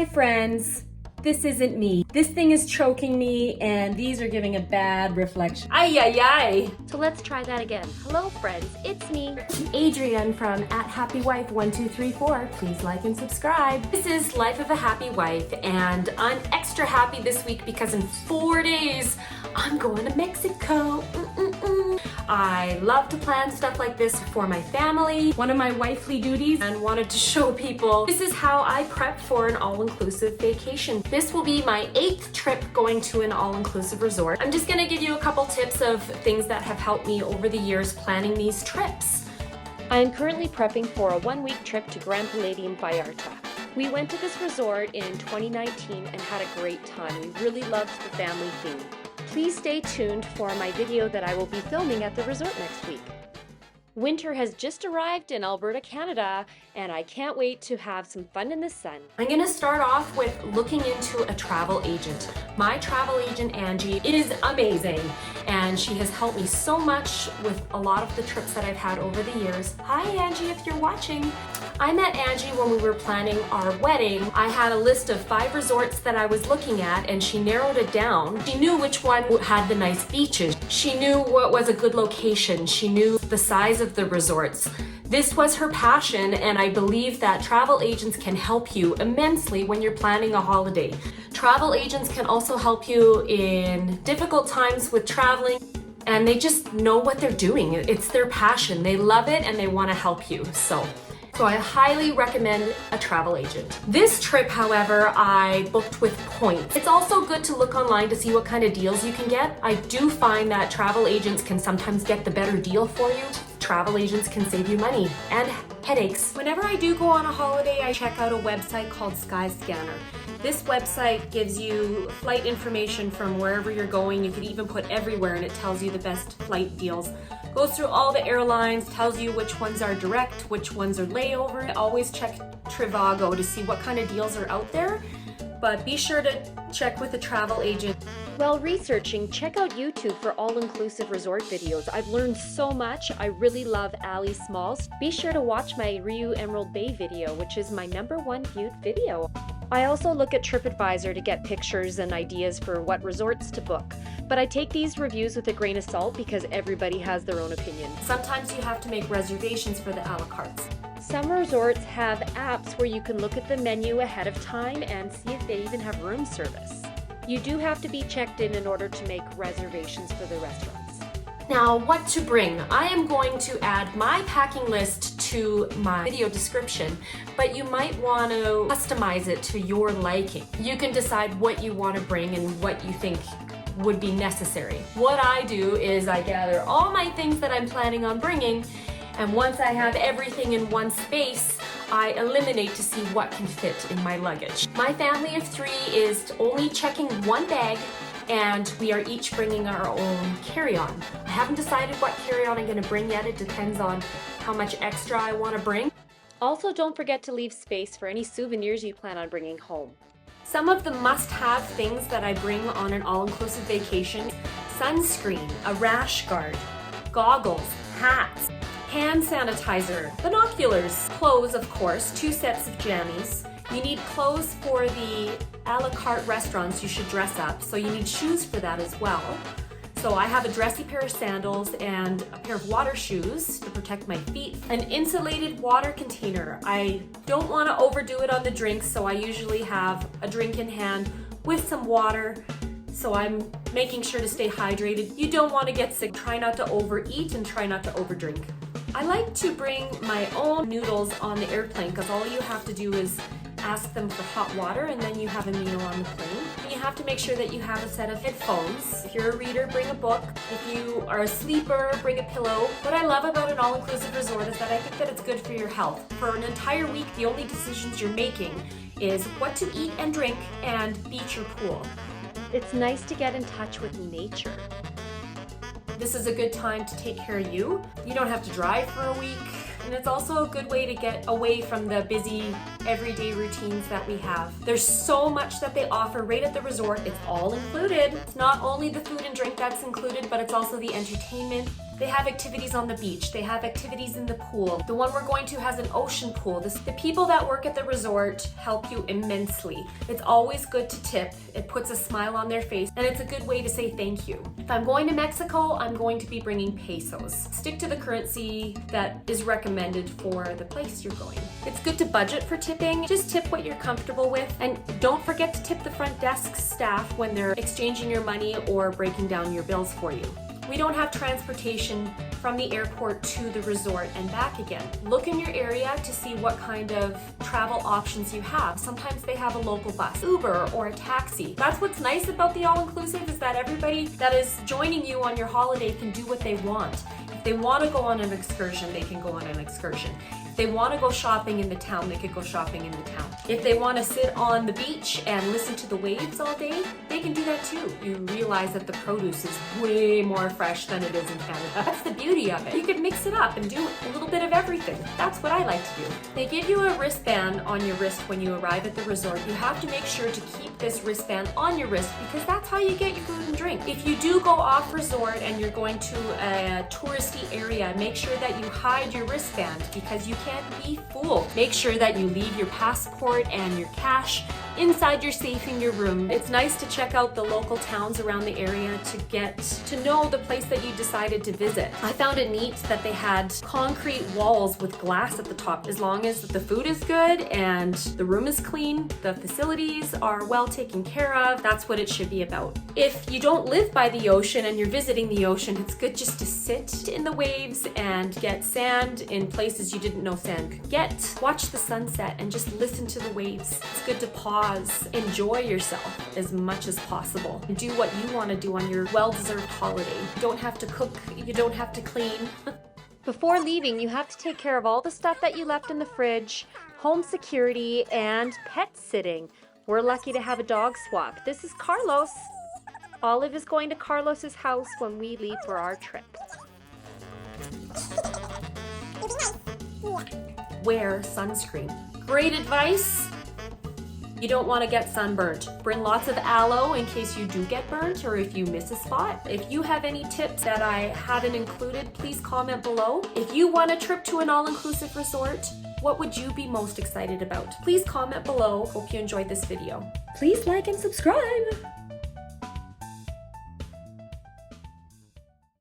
Hi friends, this isn't me. This thing is choking me and these are giving a bad reflection. Ay ay ay! So let's try that again. Hello friends, it's me. Adrienne from @HappyWife1234. Please like and subscribe. This is Life of a Happy Wife and I'm extra happy this week because in 4 days I'm going to Mexico. I love to plan stuff like this for my family. One of my wifely duties and wanted to show people this is how I prep for an all-inclusive vacation. This will be my 8th trip going to an all-inclusive resort. I'm just gonna give you a couple tips of things that have helped me over the years planning these trips. I am currently prepping for a 1-week trip to Grand Palladium, Vallarta. We went to this resort in 2019 and had a great time. We really loved the family theme. Please stay tuned for my video that I will be filming at the resort next week. Winter has just arrived in Alberta, Canada, and I can't wait to have some fun in the sun. I'm gonna start off with looking into a travel agent. My travel agent, Angie, is amazing, and she has helped me so much with a lot of the trips that I've had over the years. Hi, Angie, if you're watching. I met Angie when we were planning our wedding. I had a list of 5 resorts that I was looking at, and she narrowed it down. She knew which one had the nice beaches. She knew what was a good location. She knew the size of the resorts. This was her passion, and I believe that travel agents can help you immensely when you're planning a holiday. Travel agents can also help you in difficult times with traveling, and they just know what they're doing. It's their passion. They love it and they want to help you. So I highly recommend a travel agent. This trip, however, I booked with points. It's also good to look online to see what kind of deals you can get. I do find that travel agents can sometimes get the better deal for you. Travel agents can save you money and headaches. Whenever I do go on a holiday, I check out a website called Skyscanner. This website gives you flight information from wherever you're going. You could even put everywhere and it tells you the best flight deals. Goes through all the airlines, tells you which ones are direct, which ones are layover. I always check Trivago to see what kind of deals are out there, but be sure to check with a travel agent. While researching, check out YouTube for all-inclusive resort videos. I've learned so much. I really love Ali Smalls. Be sure to watch my Rio Emerald Bay video, which is my #1 viewed video. I also look at TripAdvisor to get pictures and ideas for what resorts to book. But I take these reviews with a grain of salt because everybody has their own opinion. Sometimes you have to make reservations for the a la cartes. Some resorts have apps where you can look at the menu ahead of time and see if they even have room service. You do have to be checked in order to make reservations for the restaurants. Now, what to bring? I am going to add my packing list to my video description, but you might want to customize it to your liking. You can decide what you want to bring and what you think would be necessary. What I do is I gather all my things that I'm planning on bringing, and once I have everything in one space, I eliminate to see what can fit in my luggage. My family of 3 is only checking 1 bag, and we are each bringing our own carry-on. I haven't decided what carry-on I'm going to bring yet. It depends on how much extra I want to bring. Also, don't forget to leave space for any souvenirs you plan on bringing home. Some of the must-have things that I bring on an all-inclusive vacation: sunscreen, a rash guard, goggles, hats, hand sanitizer, binoculars, clothes of course, 2 sets of jammies. You need clothes for the a la carte restaurants. You should dress up, so you need shoes for that as well. So I have a dressy pair of sandals and a pair of water shoes to protect my feet. An insulated water container. I don't want to overdo it on the drinks, so I usually have a drink in hand with some water. So I'm making sure to stay hydrated. You don't want to get sick. Try not to overeat and try not to overdrink. I like to bring my own noodles on the airplane because all you have to do is ask them for hot water and then you have a meal on the plane. You have to make sure that you have a set of headphones. If you're a reader, bring a book. If you are a sleeper, bring a pillow. What I love about an all-inclusive resort is that I think that it's good for your health. For an entire week, the only decisions you're making is what to eat and drink and beach or pool. It's nice to get in touch with nature. This is a good time to take care of you. You don't have to drive for a week. And it's also a good way to get away from the busy everyday routines that we have. There's so much that they offer right at the resort. It's all included. It's not only the food and drink that's included, but it's also the entertainment. They have activities on the beach. They have activities in the pool. The one we're going to has an ocean pool. The people that work at the resort help you immensely. It's always good to tip. It puts a smile on their face, and it's a good way to say thank you. If I'm going to Mexico, I'm going to be bringing pesos. Stick to the currency that is recommended for the place you're going. It's good to budget for tipping. Just tip what you're comfortable with, and don't forget to tip the front desk staff when they're exchanging your money or breaking down your bills for you. We don't have transportation from the airport to the resort and back again. Look in your area to see what kind of travel options you have. Sometimes they have a local bus, Uber, or a taxi. That's what's nice about the all-inclusive, is that everybody that is joining you on your holiday can do what they want. If they want to go on an excursion, they can go on an excursion. If they want to go shopping in the town, they could go shopping in the town. If they want to sit on the beach and listen to the waves all day, they can do that too. You realize that the produce is way more fresh than it is in Canada. That's the beauty of it. You could mix it up and do a little bit of everything. That's what I like to do. They give you a wristband on your wrist when you arrive at the resort. You have to make sure to keep this wristband on your wrist because that's how you get your food and drink. If you do go off resort and you're going to a touristy area, make sure that you hide your wristband because you can't be fooled. Make sure that you leave your passport and your cash inside your safe in your room. It's nice to check out the local towns around the area to get to know the place that you decided to visit. I found it neat that they had concrete walls with glass at the top. As long as the food is good and the room is clean, the facilities are well taken care of, that's what it should be about. If you don't live by the ocean and you're visiting the ocean, it's good just to sit in the waves and get sand in places you didn't know sand could get. Watch the sunset and just listen to the waves. It's good to pause, enjoy yourself as much as possible, and do what you want to do on your well-deserved holiday. You don't have to cook, you don't have to clean. Before leaving, you have to take care of all the stuff that you left in the fridge, home security, and pet sitting. We're lucky to have a dog swap. This is Carlos. Olive is going to Carlos's house when we leave for our trip. Wear sunscreen. Great advice. You don't want to get sunburnt. Bring lots of aloe in case you do get burnt or if you miss a spot. If you have any tips that I haven't included, please comment below. If you want a trip to an all-inclusive resort, what would you be most excited about? Please comment below. Hope you enjoyed this video. Please like and subscribe.